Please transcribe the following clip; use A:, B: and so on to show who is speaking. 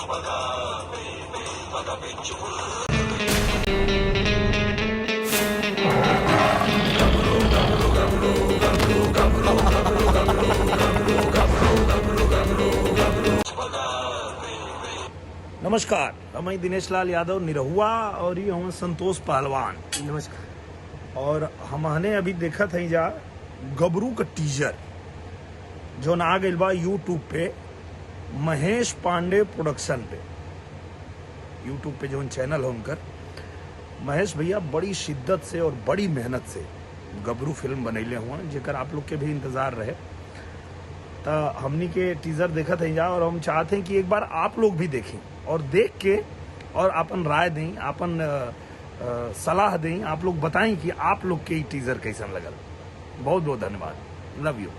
A: नमस्कार, मैं दिनेश लाल यादव निरहुआ और ये हूँ संतोष पहलवान।
B: नमस्कार।
A: और हमने अभी देखा था जा गबरू का टीजर जो ना आ गई बा यूट्यूब पे महेश पांडे प्रोडक्शन पे। यूट्यूब पे जो चैनल है उनकर, महेश भैया बड़ी शिद्दत से और बड़ी मेहनत से गबरू फिल्म बनैले हुआ, जेकर आप लोग के भी इंतजार रहे। तो हमनी के टीजर देखा था जा और हम चाहते हैं कि एक बार आप लोग भी देखें और देख के और अपन राय दें, अपन सलाह दें, आप लोग बताएं कि आप लोग के टीजर कैसा लगल। बहुत बहुत धन्यवाद। Love you.